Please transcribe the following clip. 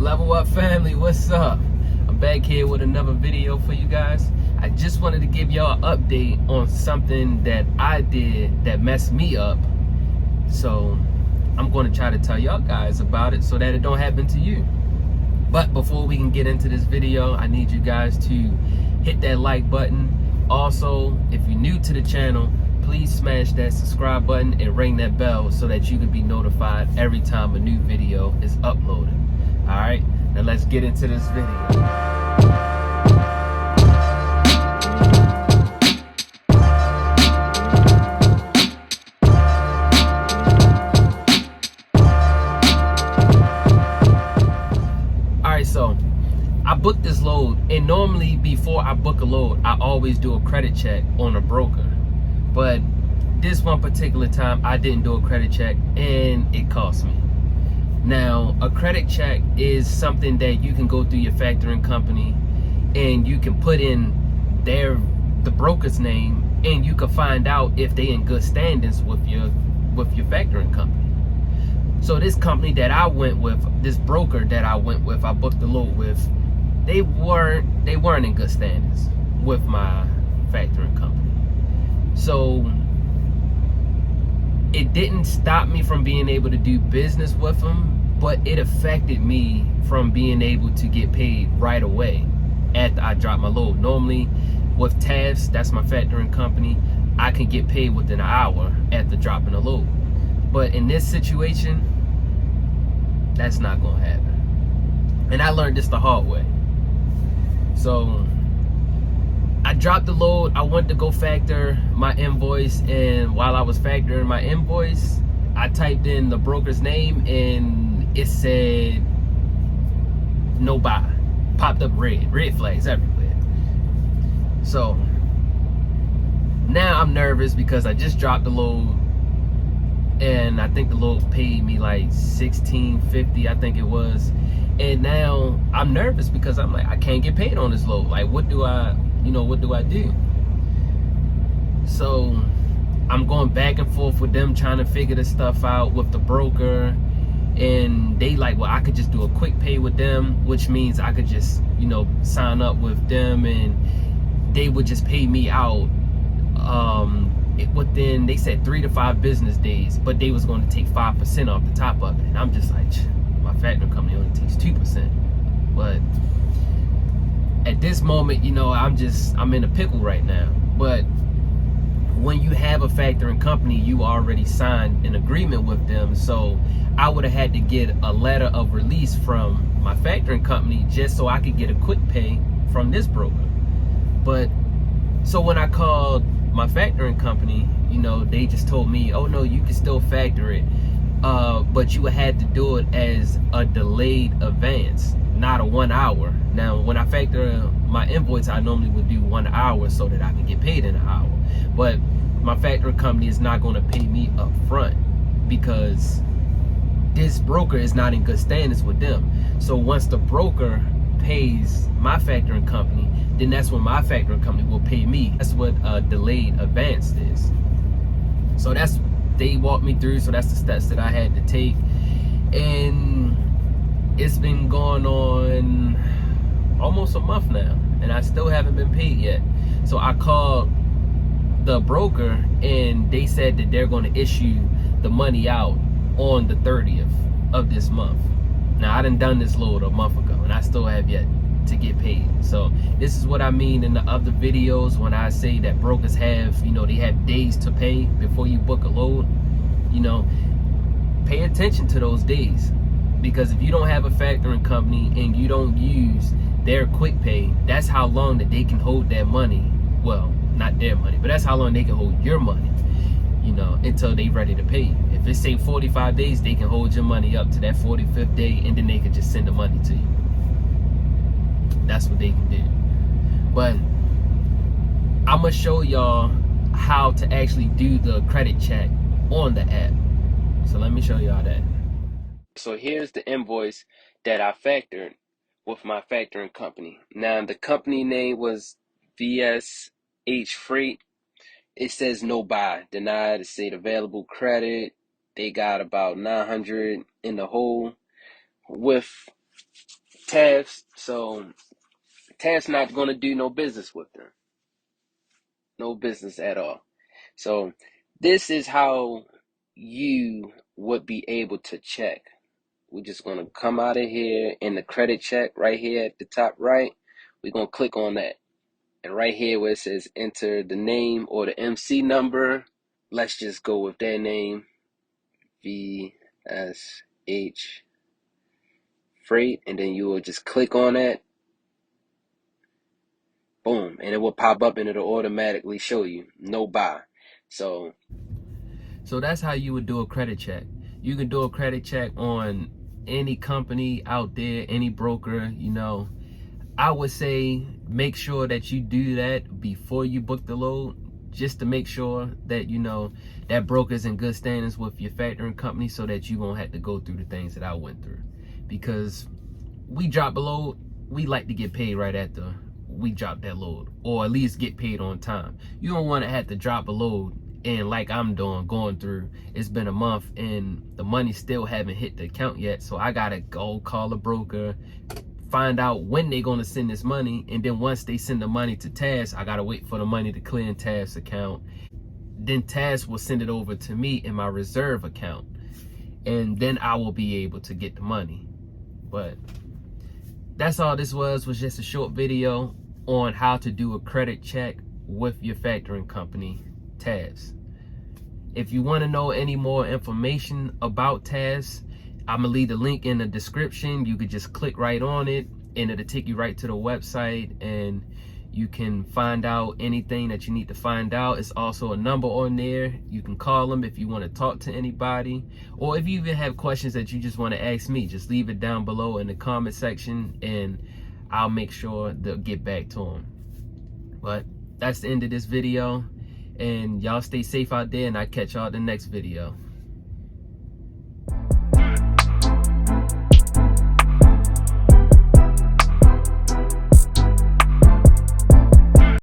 Level up family, what's up? I'm back here with another video for you guys. I just wanted to give y'all an update on something that I did that messed me up. So I'm going to try to tell y'all guys about it so that it don't happen to you. But before we can get into this video, I need you guys to hit that like button. Also, if you're new to the channel, please smash that subscribe button and ring that bell so that you can be notified every time a new video is uploaded. Alright, now let's get into this video. Alright, so I booked this load, and normally before I book a load, I always do a credit check on a broker. But this one particular time, I didn't do a credit check, and it cost me. Now, a credit check is something that you can go through your factoring company, and you can put in the broker's name, and you can find out if they in good standings with your factoring company. So this company that I went with, this broker that I went with, I booked the load with, they weren't in good standings with my factoring company. So it didn't stop me from being able to do business with them, but it affected me from being able to get paid right away after I dropped my load. Normally with Tafs, that's my factoring company, I can get paid within an hour after dropping a load. But in this situation, that's not gonna happen. And I learned this the hard way. So I dropped the load, I went to go factor my invoice, and while I was factoring my invoice, I typed in the broker's name and it said no buy. Popped up red flags everywhere. So now I'm nervous because I just dropped the load, and I think the load paid me like $16.50, I think it was. And now I'm nervous because I'm like, I can't get paid on this load. Like, what do I do? So I'm going back and forth with them, trying to figure this stuff out with the broker. And they like, well, I could just do a quick pay with them, which means I could just, sign up with them and they would just pay me out within, they said 3 to 5 business days, but they was going to take 5% off the top of it. And I'm just like, my factoring company only takes 2%. But at this moment, I'm in a pickle right now. But when you have a factoring company, you already signed an agreement with them. So I would have had to get a letter of release from my factoring company just so I could get a quick pay from this broker. But so when I called my factoring company, they just told me, oh no, you can still factor it, but you would have to do it as a delayed advance, not a 1 hour. Now, when I factor my invoice, I normally would do 1 hour so that I can get paid in an hour. But my factoring company is not going to pay me up front because this broker is not in good standings with them. So once the broker pays my factoring company, then that's when my factoring company will pay me. That's what a delayed advance is. So they walked me through, so that's the steps that I had to take. And it's been going on almost a month now, and I still haven't been paid yet. So I called the broker, and they said that they're going to issue the money out on the 30th of this month. Now, I done this load a month ago, and I still have yet to get paid. So this is what I mean in the other videos when I say that brokers have, they have days to pay before you book a load. Pay attention to those days, because if you don't have a factoring company and you don't use their quick pay, that's how long that they can hold that money. Well, not their money, but that's how long they can hold your money, until they ready to pay you. If it's say 45 days, they can hold your money up to that 45th day, and then they can just send the money to you. That's what they can do. But I'm gonna show y'all how to actually do the credit check on the app. So let me show y'all that. So here's the invoice that I factored with my factoring company. Now, the company name was VSH Freight. It says no buy, denied, it said available credit. They got about 900 in the hole with Tafs. So Tafs not going to do no business with them. No business at all. So this is how you would be able to check. We're just going to come out of here in the credit check right here at the top right. We're going to click on that. And right here where it says enter the name or the MC number, let's just go with their name, VSH Freight, and then you will just click on that. Boom, and it will pop up and it'll automatically show you no buy. So that's how you would do a credit check. You can do a credit check on any company out there, any broker, you know. I would say make sure that you do that before you book the load, just to make sure that, you know, that broker's in good standings with your factoring company, so that you won't have to go through the things that I went through. Because we drop a load, we like to get paid right after we drop that load, or at least get paid on time. You don't want to have to drop a load and, like I'm doing, going through, it's been a month and the money still haven't hit the account yet, so I gotta go call a broker, find out when they're gonna send this money, and then once they send the money to Tafs, I gotta wait for the money to clear in Tafs account. Then Tafs will send it over to me in my reserve account, and then I will be able to get the money. But that's all this was just a short video on how to do a credit check with your factoring company, Tafs. If you want to know any more information about Tafs, I'm gonna leave the link in the description. You could just click right on it and it'll take you right to the website, and you can find out anything that you need to find out. It's also a number on there. You can call them if you want to talk to anybody, or if you even have questions that you just want to ask me, just leave it down below in the comment section and I'll make sure to get back to them. But that's the end of this video, and y'all stay safe out there, and I'll catch y'all in the next video.